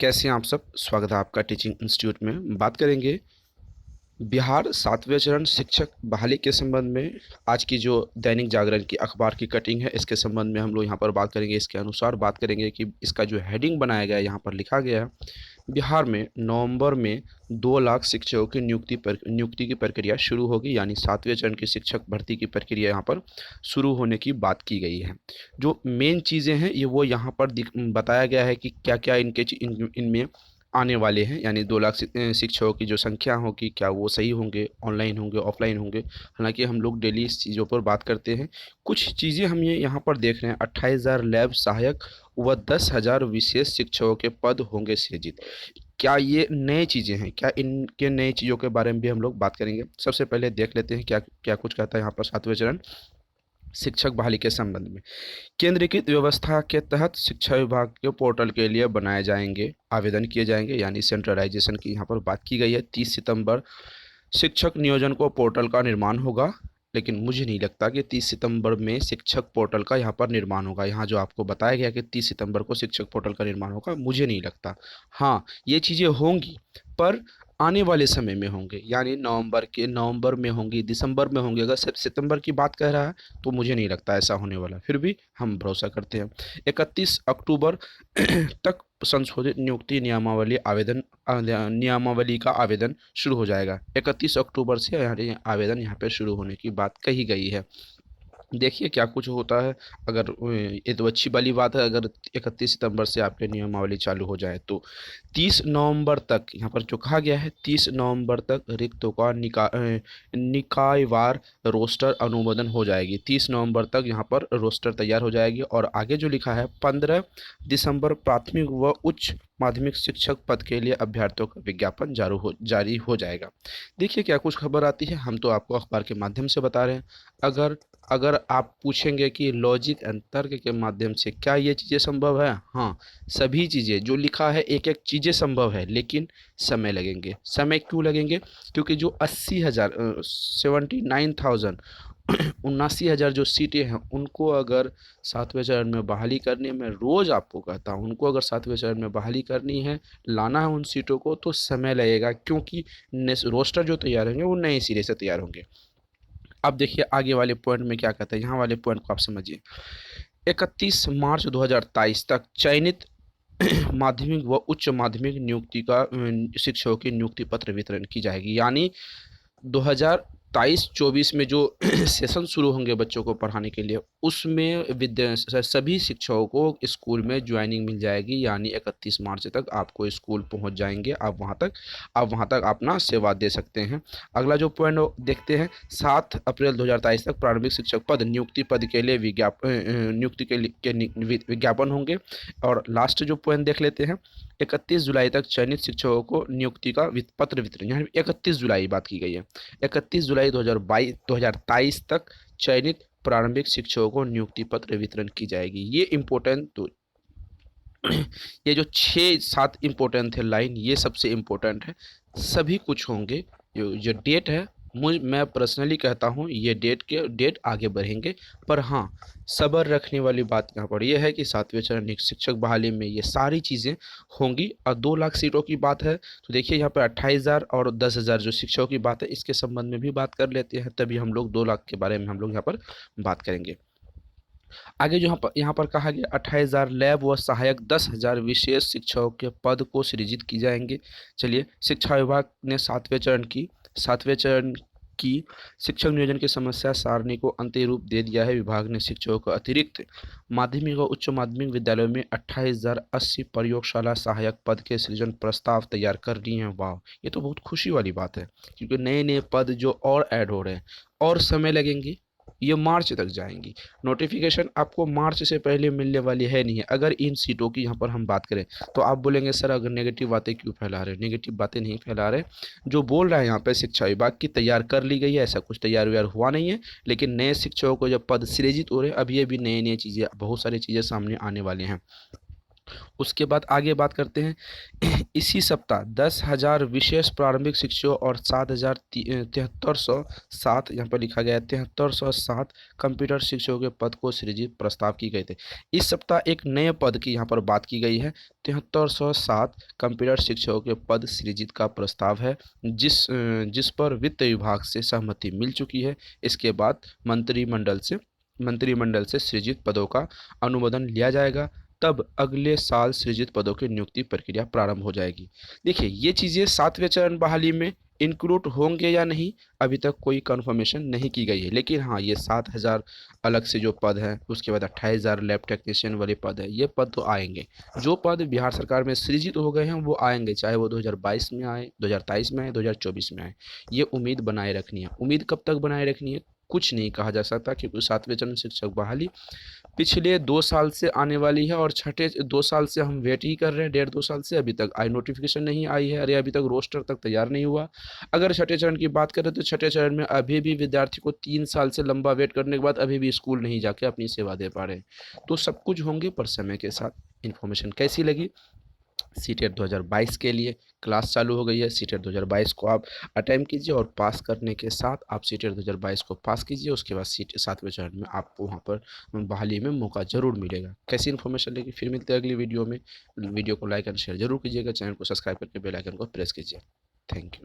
कैसे हैं आप सब। स्वागत है आपका टीचिंग इंस्टीट्यूट में। बात करेंगे बिहार 7वें चरण शिक्षक बहाली के संबंध में। आज की जो दैनिक जागरण की अखबार की कटिंग है, इसके संबंध में हम लोग यहाँ पर बात करेंगे। इसके अनुसार बात करेंगे कि इसका जो हेडिंग बनाया गया है, यहाँ पर लिखा गया है बिहार में नवंबर में 2 लाख शिक्षकों की नियुक्ति की प्रक्रिया शुरू होगी। यानी 7वें चरण की शिक्षक भर्ती की प्रक्रिया यहाँ पर शुरू होने की बात की गई है। जो मेन चीज़ें हैं ये वो यहाँ पर बताया गया है कि क्या क्या इनमें आने वाले हैं। यानी 2 लाख शिक्षकों की जो संख्या होगी, क्या वो सही होंगे, ऑनलाइन होंगे, ऑफलाइन होंगे। हालांकि हम लोग डेली इस चीज़ों पर बात करते हैं। कुछ चीज़ें हम ये यहाँ पर देख रहे हैं। 28,000 लैब सहायक व 10,000 विशेष शिक्षकों के पद होंगे सृजित। क्या ये नए चीज़ें हैं? क्या इनके नए चीज़ों के बारे में भी हम लोग बात करेंगे। सबसे पहले देख लेते हैं क्या क्या कुछ कहता है यहाँ पर 7वें चरण शिक्षक बहाली के संबंध में। केंद्रीकृत व्यवस्था के तहत शिक्षा विभाग के पोर्टल के लिए बनाए जाएंगे, आवेदन किए जाएंगे। यानी सेंट्रलाइजेशन की यहाँ पर बात की गई है। 30 सितंबर शिक्षक नियोजन को पोर्टल का निर्माण होगा। लेकिन मुझे नहीं लगता कि 30 सितंबर में शिक्षक पोर्टल का यहाँ पर निर्माण होगा। यहाँ जो आपको बताया गया कि 30 सितंबर को शिक्षक पोर्टल का निर्माण होगा, मुझे नहीं लगता। हाँ, ये चीज़ें होंगी पर आने वाले समय में होंगे। यानी नवंबर में होंगी, दिसंबर में होंगी। अगर सितंबर की बात कह रहा है तो मुझे नहीं लगता ऐसा होने वाला। फिर भी हम भरोसा करते हैं। 31 अक्टूबर तक संशोधित नियुक्ति नियमावली का आवेदन शुरू हो जाएगा। 31 अक्टूबर से आवेदन यहाँ पे शुरू होने की बात कही गई है। देखिए क्या कुछ होता है। अगर ये तो अच्छी वाली बात है। अगर 31 सितंबर से आपके नियमावली चालू हो जाए तो 30 नवंबर तक, यहाँ पर जो कहा गया है 30 नवंबर तक रिक्तों का निकायवार रोस्टर अनुमोदन हो जाएगी। 30 नवंबर तक यहाँ पर रोस्टर तैयार हो जाएगी। और आगे जो लिखा है 15 दिसंबर प्राथमिक व उच्च माध्यमिक शिक्षक पद के लिए अभ्यर्थियों का विज्ञापन जारी हो जाएगा। देखिए क्या कुछ खबर आती है। हम तो आपको अखबार के माध्यम से बता रहे हैं। अगर अगर आप पूछेंगे कि लॉजिक एंड तर्क के माध्यम से क्या ये चीज़ें संभव है, हाँ, सभी चीज़ें जो लिखा है एक एक चीज़ें संभव है। लेकिन समय लगेंगे। समय क्यों लगेंगे? क्योंकि जो 80,000 79,000 79,000 जो सीटें हैं उनको अगर 7वें चरण में बहाली करने में, रोज़ आपको कहता हूँ, उनको अगर 7वें चरण में बहाली करनी है, लाना है उन सीटों को, तो समय लगेगा। क्योंकि रोस्टर जो तैयार होंगे वो नए सिरे से तैयार होंगे। अब देखिए आगे वाले पॉइंट में क्या कहता है। यहाँ वाले पॉइंट को आप समझिए। 31 मार्च 2023 तक चयनित माध्यमिक व उच्च माध्यमिक नियुक्ति का शिक्षकों की नियुक्ति पत्र वितरण की जाएगी। यानी 2023-24 में जो सेशन शुरू होंगे बच्चों को पढ़ाने के लिए, उसमें सभी शिक्षकों को स्कूल में ज्वाइनिंग मिल जाएगी। यानी 31 मार्च तक आपको स्कूल पहुंच जाएंगे। आप वहां तक अपना सेवा दे सकते हैं। अगला जो पॉइंट देखते हैं, 7 अप्रैल 2023 तक प्रारंभिक शिक्षक पद नियुक्ति पद के लिए नियुक्ति विज्ञापन होंगे। और लास्ट जो पॉइंट देख लेते हैं, 31 जुलाई तक चयनित शिक्षकों को नियुक्ति का पत्र वितरण। यहाँ 31 जुलाई बात की गई है। 31 जुलाई 2023 तक चयनित प्रारंभिक शिक्षकों को नियुक्ति पत्र वितरण की जाएगी। ये इम्पोर्टेंट तो ये जो 6-7 इम्पोर्टेंट थे लाइन, ये सबसे इम्पोर्टेंट है। सभी कुछ होंगे। जो डेट है, मैं पर्सनली कहता हूँ ये डेट आगे बढ़ेंगे। पर हाँ, सब्र रखने वाली बात यहाँ पर यह है कि 7वें चरण शिक्षक बहाली में ये सारी चीज़ें होंगी। और 2 लाख सीटों की बात है तो देखिए यहाँ पर 28,000 और 10,000 जो शिक्षकों की बात है, इसके संबंध में भी बात कर लेते हैं। तभी हम लोग 2 लाख के बारे में हम लोग यहाँ पर बात करेंगे। आगे जो यहाँ पर कहा गया 28,000 लैब व सहायक 10,000 विशेष शिक्षकों के पद को सृजित की जाएंगे। चलिए, शिक्षा विभाग ने 7वें चरण की शिक्षक नियोजन की समस्या सारणी को अंतिम रूप दे दिया है। विभाग ने शिक्षकों को अतिरिक्त माध्यमिक और उच्च माध्यमिक विद्यालयों में 28,080 प्रयोगशाला सहायक पद के सृजन प्रस्ताव तैयार कर लिए हैं। वाह, ये तो बहुत खुशी वाली बात है। क्योंकि नए नए पद जो और ऐड हो रहे हैं और समय लगेंगे, ये मार्च तक जाएंगी। नोटिफिकेशन आपको मार्च से पहले मिलने वाली है नहीं है। अगर इन सीटों की यहाँ पर हम बात करें तो आप बोलेंगे सर अगर नेगेटिव बातें क्यों फैला रहे हैं। नेगेटिव बातें नहीं फैला रहे। जो बोल रहा है यहाँ पे शिक्षा विभाग की तैयार कर ली गई है, ऐसा कुछ तैयार व्यार हुआ नहीं है। लेकिन नए शिक्षकों को जब पद सृजित हो रहे हैं, अभी अभी नई नई चीज़ें, बहुत सारी चीज़ें सामने आने वाले हैं। उसके बाद आगे बात करते हैं। इसी सप्ताह 10,000 विशेष प्रारंभिक शिक्षकों और 7,7307, यहाँ पर लिखा गया है 7307 कंप्यूटर शिक्षकों के पद को सृजित प्रस्ताव की गए थे। इस सप्ताह एक नए पद की यहाँ पर बात की गई है। 7307 कंप्यूटर शिक्षकों के पद सृजित का प्रस्ताव है, जिस पर वित्त विभाग से सहमति मिल चुकी है। इसके बाद मंत्रिमंडल से सृजित पदों का अनुमोदन लिया जाएगा, तब अगले साल सृजित पदों की नियुक्ति प्रक्रिया प्रारंभ हो जाएगी। देखिए, ये चीज़ें 7वें चरण बहाली में इंक्लूड होंगे या नहीं, अभी तक कोई कंफर्मेशन नहीं की गई है। लेकिन हाँ, ये 7,000 अलग से जो पद हैं, उसके बाद 28,000 लैब टेक्नीशियन वाले पद है, ये पद तो आएंगे। जो पद बिहार सरकार में सृजित हो गए हैं वो आएंगे, चाहे वो 2022 में आए, 2023 में आए, 2024 में आए। ये उम्मीद बनाए रखनी है। उम्मीद कब तक बनाए रखनी है, कुछ नहीं कहा जा सकता, क्योंकि 7वें चरण शिक्षक बहाली पिछले 2 साल से आने वाली है और छठे 2 साल से हम वेट ही कर रहे हैं। 1.5-2 साल से अभी तक आई नोटिफिकेशन नहीं आई है। अरे, अभी तक रोस्टर तक तैयार नहीं हुआ। अगर छठे चरण की बात करें तो छठे चरण में अभी भी विद्यार्थी को 3 साल से लंबा वेट करने के बाद अभी भी स्कूल नहीं जाके अपनी सेवा दे पा रहे हैं। तो सब कुछ होंगे, पर समय के साथ। इन्फॉर्मेशन कैसी लगी? सीटेट 2022 के लिए क्लास चालू हो गई है। सीटेट 2022 को आप अटेम्प्ट कीजिए और पास करने के साथ आप सीटेट 2022 को पास कीजिए। उसके बाद सीट 7वें चरण में आपको वहाँ पर बहाली में मौका ज़रूर मिलेगा। कैसी इन्फॉर्मेशन लेगी, फिर मिलते हैं अगली वीडियो में। वीडियो को लाइक एंड शेयर जरूर कीजिएगा। चैनल को सब्सक्राइब करके बेल आइकन को प्रेस कीजिए। Thank you.